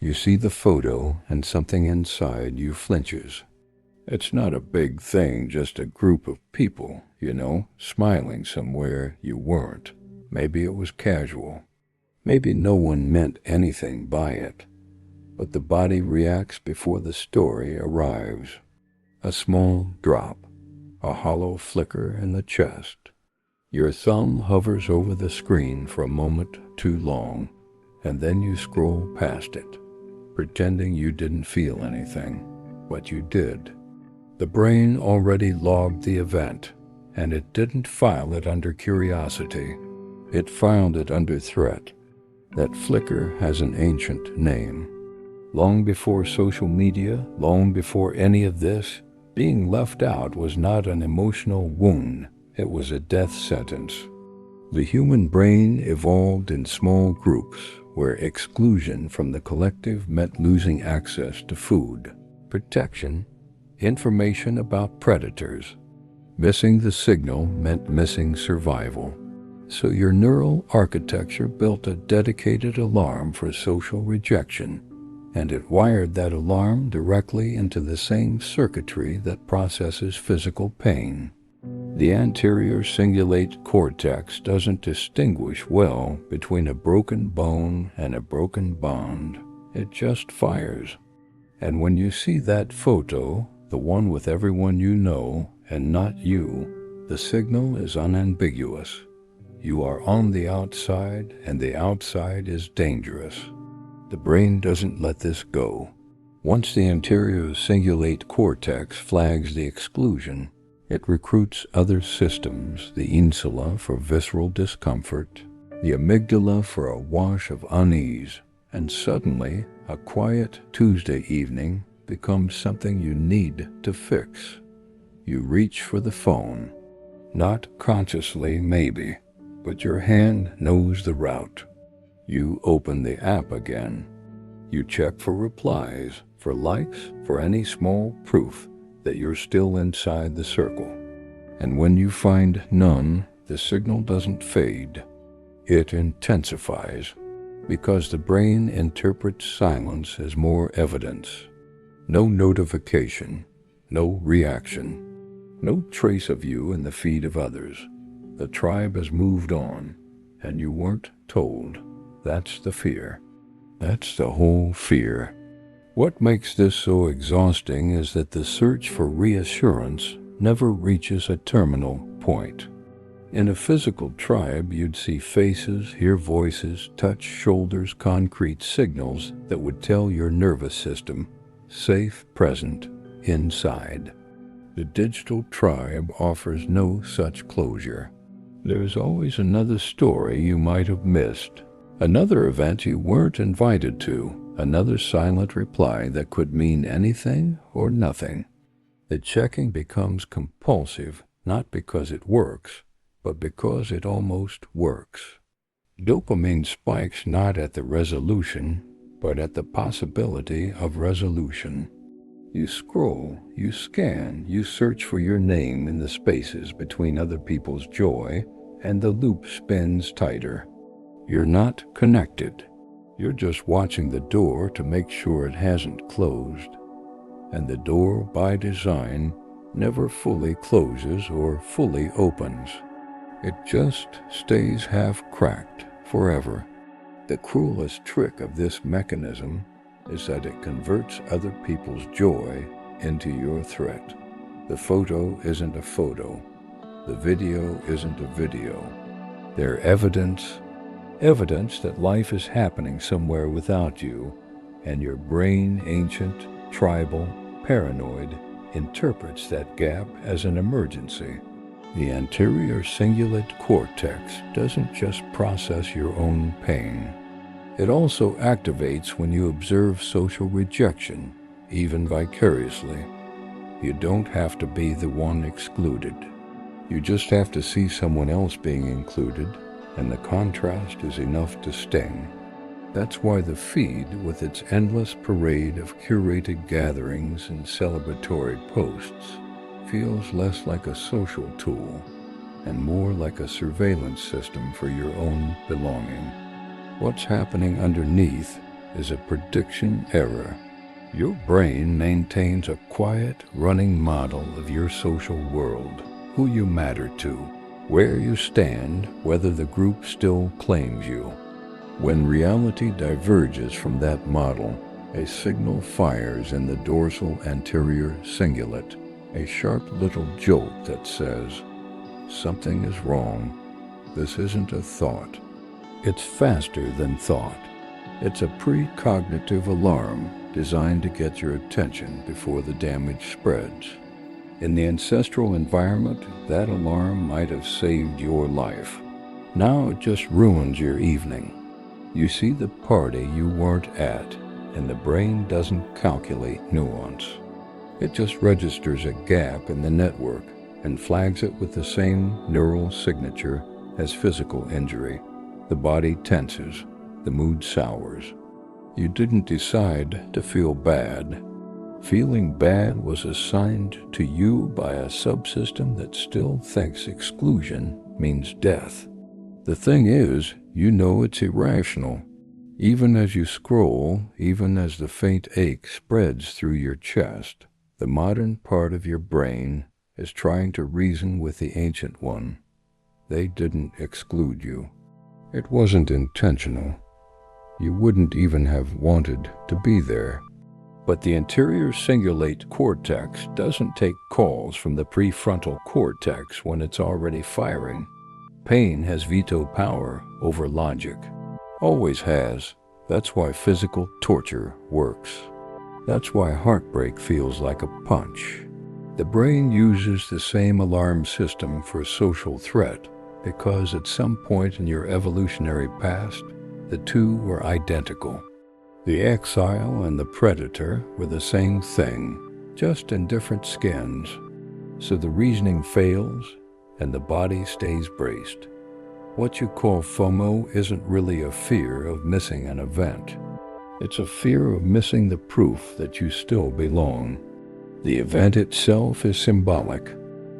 You see the photo and something inside you flinches. It's not a big thing, just a group of people, smiling somewhere you weren't. Maybe it was casual. Maybe no one meant anything by it. But the body reacts before the story arrives. A small drop, a hollow flicker in the chest. Your thumb hovers over the screen for a moment too long, and then you scroll past it, pretending you didn't feel anything, but you did. The brain already logged the event, and it didn't file it under curiosity. It filed it under threat. That flicker has an ancient name. Long before social media, long before any of this, being left out was not an emotional wound. It was a death sentence. The human brain evolved in small groups where exclusion from the collective meant losing access to food, protection, information about predators. Missing the signal meant missing survival. So your neural architecture built a dedicated alarm for social rejection, and it wired that alarm directly into the same circuitry that processes physical pain. The anterior cingulate cortex doesn't distinguish well between a broken bone and a broken bond. It just fires. And when you see that photo, the one with everyone you know and not you, the signal is unambiguous. You are on the outside, and the outside is dangerous. The brain doesn't let this go. Once the anterior cingulate cortex flags the exclusion, it recruits other systems, the insula for visceral discomfort, the amygdala for a wash of unease, and suddenly a quiet Tuesday evening becomes something you need to fix. You reach for the phone, not consciously maybe, but your hand knows the route. You open the app again. You check for replies, for likes, for any small proof that you're still inside the circle. And when you find none, the signal doesn't fade. It intensifies, because the brain interprets silence as more evidence. No notification, no reaction, no trace of you in the feed of others. The tribe has moved on, and you weren't told. That's the fear. That's the whole fear. What makes this so exhausting is that the search for reassurance never reaches a terminal point. In a physical tribe, you'd see faces, hear voices, touch shoulders, concrete signals that would tell your nervous system, safe, present, inside. The digital tribe offers no such closure. There's always another story you might have missed, another event you weren't invited to, another silent reply that could mean anything or nothing. The checking becomes compulsive, not because it works, but because it almost works. Dopamine spikes not at the resolution, but at the possibility of resolution. You scroll, you scan, you search for your name in the spaces between other people's joy, and the loop spins tighter. You're not connected. You're just watching the door to make sure it hasn't closed. And the door, by design, never fully closes or fully opens. It just stays half-cracked forever. The cruelest trick of this mechanism is that it converts other people's joy into your threat. The photo isn't a photo. The video isn't a video. They're evidence that life is happening somewhere without you, and your brain, ancient, tribal, paranoid, interprets that gap as an emergency. The anterior cingulate cortex doesn't just process your own pain. It also activates when you observe social rejection, even vicariously. You don't have to be the one excluded. You just have to see someone else being included, and the contrast is enough to sting. That's why the feed, with its endless parade of curated gatherings and celebratory posts, feels less like a social tool and more like a surveillance system for your own belonging. What's happening underneath is a prediction error. Your brain maintains a quiet, running model of your social world, who you matter to, where you stand, whether the group still claims you. When reality diverges from that model, a signal fires in the dorsal anterior cingulate, a sharp little jolt that says, "Something is wrong. This isn't a thought." It's faster than thought. It's a precognitive alarm designed to get your attention before the damage spreads. In the ancestral environment, that alarm might have saved your life. Now it just ruins your evening. You see the party you weren't at, and the brain doesn't calculate nuance. It just registers a gap in the network and flags it with the same neural signature as physical injury. The body tenses, the mood sours. You didn't decide to feel bad. Feeling bad was assigned to you by a subsystem that still thinks exclusion means death. The thing is, you know it's irrational. Even as you scroll, even as the faint ache spreads through your chest, the modern part of your brain is trying to reason with the ancient one. They didn't exclude you. It wasn't intentional. You wouldn't even have wanted to be there. But the anterior cingulate cortex doesn't take calls from the prefrontal cortex when it's already firing. Pain has veto power over logic. Always has. That's why physical torture works. That's why heartbreak feels like a punch. The brain uses the same alarm system for social threat because at some point in your evolutionary past, the two were identical. The exile and the predator were the same thing, just in different skins. So the reasoning fails and the body stays braced. What you call FOMO isn't really a fear of missing an event. It's a fear of missing the proof that you still belong. The event itself is symbolic.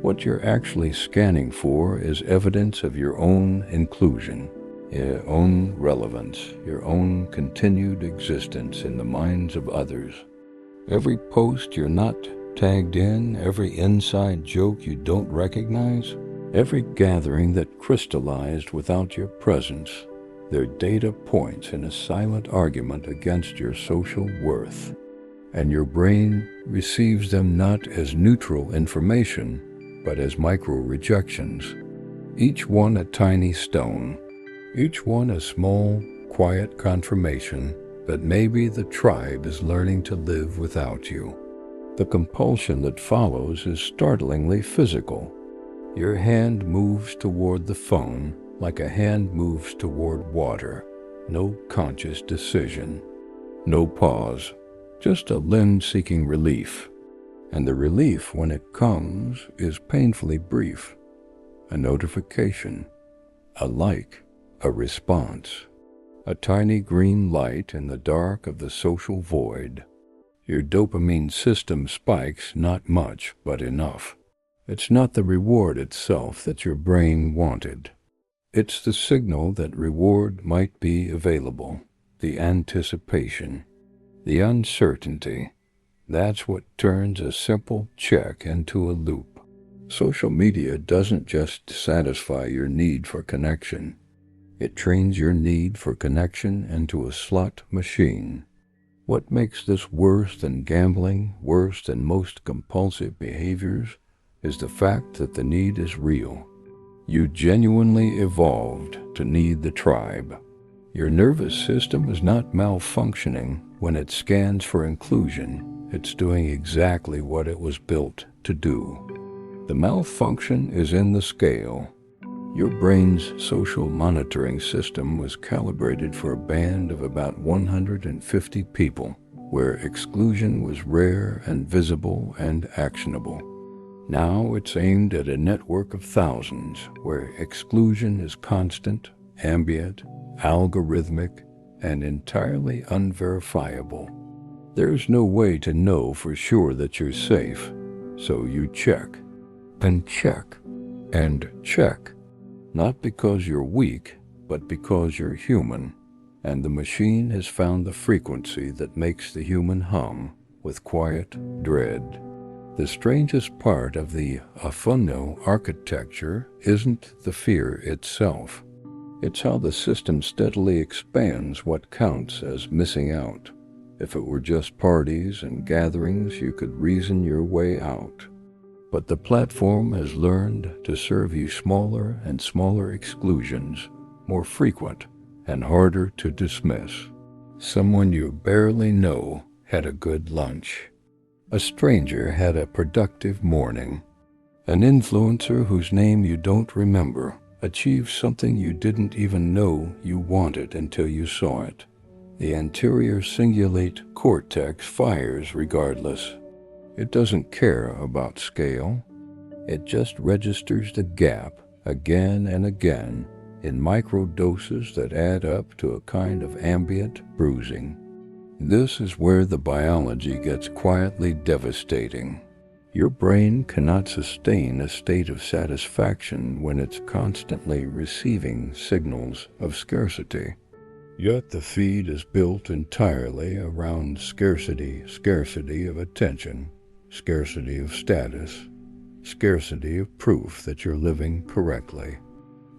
What you're actually scanning for is evidence of your own inclusion, your own relevance, your own continued existence in the minds of others. Every post you're not tagged in, every inside joke you don't recognize, every gathering that crystallized without your presence, they're data points in a silent argument against your social worth. And your brain receives them not as neutral information, but as micro-rejections, each one a tiny stone, each one a small, quiet confirmation that maybe the tribe is learning to live without you. The compulsion that follows is startlingly physical. Your hand moves toward the phone like a hand moves toward water. No conscious decision, no pause, just a limb seeking relief. And the relief, when it comes, is painfully brief. A notification, a like, a response, a tiny green light in the dark of the social void. Your dopamine system spikes not much, but enough. It's not the reward itself that your brain wanted. It's the signal that reward might be available, the anticipation, the uncertainty. That's what turns a simple check into a loop. Social media doesn't just satisfy your need for connection. It trains your need for connection into a slot machine. What makes this worse than gambling, worse than most compulsive behaviors, is the fact that the need is real. You genuinely evolved to need the tribe. Your nervous system is not malfunctioning when it scans for inclusion. It's doing exactly what it was built to do. The malfunction is in the scale. Your brain's social monitoring system was calibrated for a band of about 150 people, where exclusion was rare and visible and actionable. Now it's aimed at a network of thousands, where exclusion is constant, ambient, algorithmic, and entirely unverifiable. There's no way to know for sure that you're safe, so you check, and check, and check. Not because you're weak, but because you're human. and the machine has found the frequency that makes the human hum with quiet dread. The strangest part of the FOMO architecture isn't the fear itself. It's how the system steadily expands what counts as missing out. If it were just parties and gatherings, you could reason your way out. But the platform has learned to serve you smaller and smaller exclusions, more frequent and harder to dismiss. Someone you barely know had a good lunch. A stranger had a productive morning. An influencer whose name you don't remember achieved something you didn't even know you wanted until you saw it. The anterior cingulate cortex fires regardless. It doesn't care about scale. It just registers the gap again and again in micro doses that add up to a kind of ambient bruising. This is where the biology gets quietly devastating. Your brain cannot sustain a state of satisfaction when it's constantly receiving signals of scarcity. Yet the feed is built entirely around scarcity of attention, scarcity of status, scarcity of proof that you're living correctly.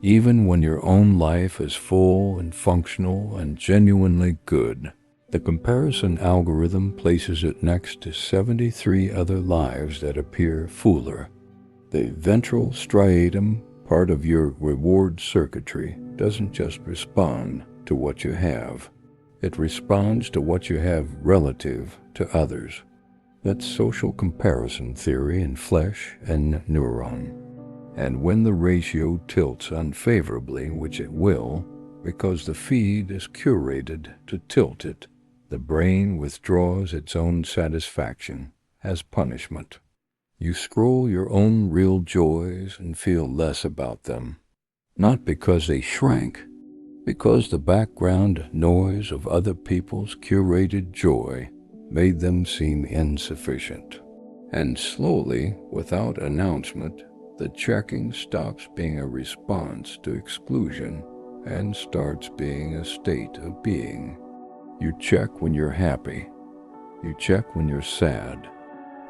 Even when your own life is full and functional and genuinely good, the comparison algorithm places it next to 73 other lives that appear fuller. The ventral striatum, part of your reward circuitry, doesn't just respond to what you have. It responds to what you have relative to others. That's social comparison theory in flesh and neuron. And when the ratio tilts unfavorably, which it will, because the feed is curated to tilt it, the brain withdraws its own satisfaction as punishment. You scroll your own real joys and feel less about them, not because they shrank, because the background noise of other people's curated joy made them seem insufficient. And slowly, without announcement, the checking stops being a response to exclusion and starts being a state of being. You check when you're happy. You check when you're sad.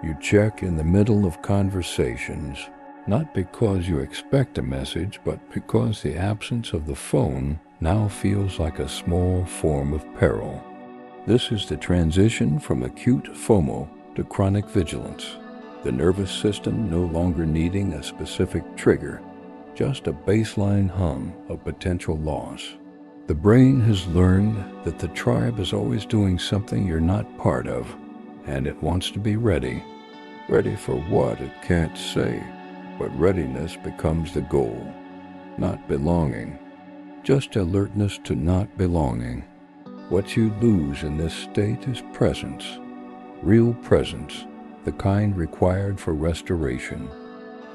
You check in the middle of conversations, not because you expect a message, but because the absence of the phone now feels like a small form of peril. This is the transition from acute FOMO to chronic vigilance, the nervous system no longer needing a specific trigger, just a baseline hum of potential loss. The brain has learned that the tribe is always doing something you're not part of, and it wants to be ready. Ready for what it can't say, but readiness becomes the goal, not belonging. Just alertness to not belonging. What you lose in this state is presence, real presence, the kind required for restoration.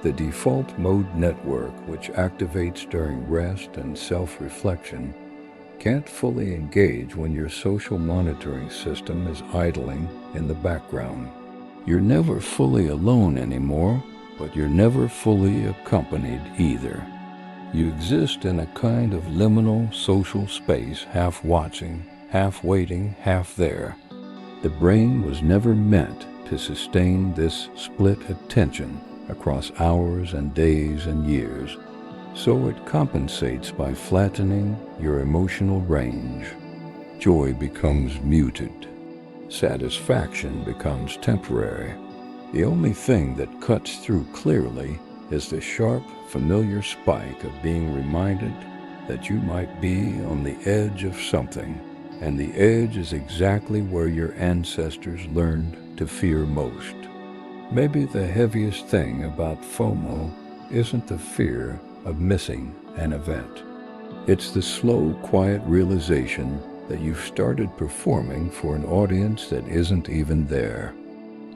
The default mode network, which activates during rest and self-reflection, can't fully engage when your social monitoring system is idling in the background. You're never fully alone anymore, but you're never fully accompanied either. You exist in a kind of liminal social space, half watching, half waiting, half there. The brain was never meant to sustain this split attention across hours and days and years, so it compensates by flattening your emotional range. Joy becomes muted. Satisfaction becomes temporary. The only thing that cuts through clearly is the sharp, familiar spike of being reminded that you might be on the edge of something, and the edge is exactly where your ancestors learned to fear most. Maybe the heaviest thing about FOMO isn't the fear of missing an event. It's the slow, quiet realization that you've started performing for an audience that isn't even there.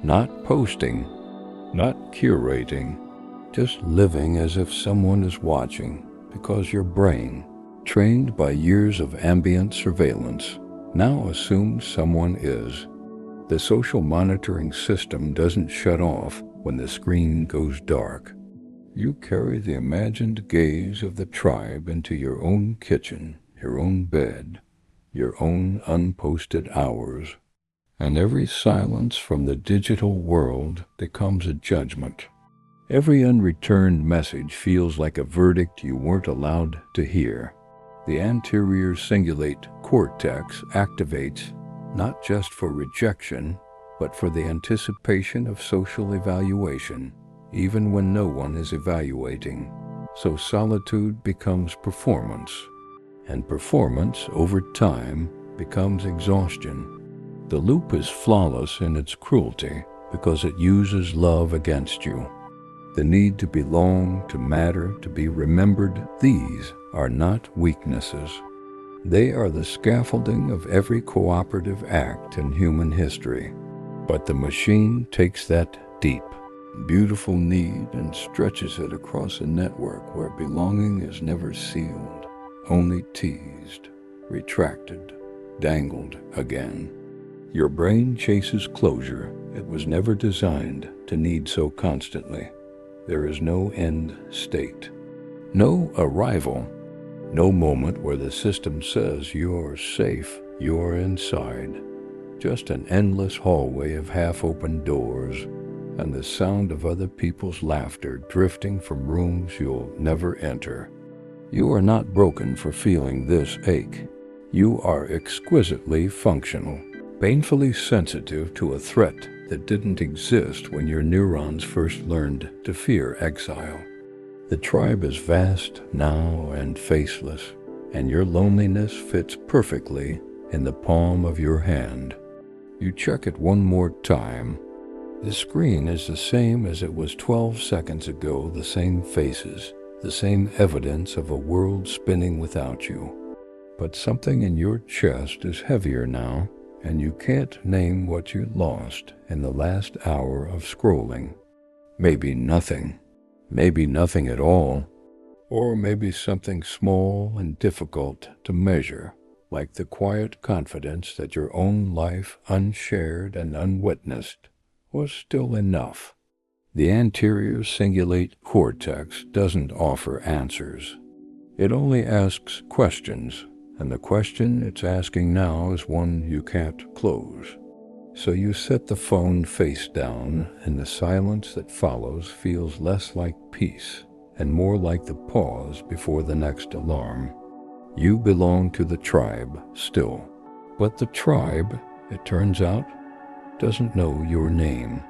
Not posting, not curating, just living as if someone is watching, because your brain, trained by years of ambient surveillance, now assumes someone is. The social monitoring system doesn't shut off when the screen goes dark. You carry the imagined gaze of the tribe into your own kitchen, your own bed, your own unposted hours. And every silence from the digital world becomes a judgment. Every unreturned message feels like a verdict you weren't allowed to hear. The anterior cingulate cortex activates not just for rejection, but for the anticipation of social evaluation, even when no one is evaluating. So solitude becomes performance, and performance over time becomes exhaustion. The loop is flawless in its cruelty because it uses love against you. The need to belong, to matter, to be remembered, these are not weaknesses. They are the scaffolding of every cooperative act in human history. But the machine takes that deep, beautiful need and stretches it across a network where belonging is never sealed, only teased, retracted, dangled again. Your brain chases closure it was never designed to need so constantly. There is no end state, no arrival, no moment where the system says you're safe, you're inside. Just an endless hallway of half-open doors and the sound of other people's laughter drifting from rooms you'll never enter. You are not broken for feeling this ache. You are exquisitely functional, painfully sensitive to a threat that didn't exist when your neurons first learned to fear exile. The tribe is vast now and faceless, and your loneliness fits perfectly in the palm of your hand. You check it one more time. The screen is the same as it was 12 seconds ago, the same faces, the same evidence of a world spinning without you. But something in your chest is heavier now, and you can't name what you lost in the last hour of scrolling. Maybe nothing at all, or maybe something small and difficult to measure, like the quiet confidence that your own life, unshared and unwitnessed, was still enough. The anterior cingulate cortex doesn't offer answers. It only asks questions, and the question it's asking now is one you can't close. So you set the phone face down, and the silence that follows feels less like peace and more like the pause before the next alarm. You belong to the tribe still, but the tribe, it turns out, doesn't know your name.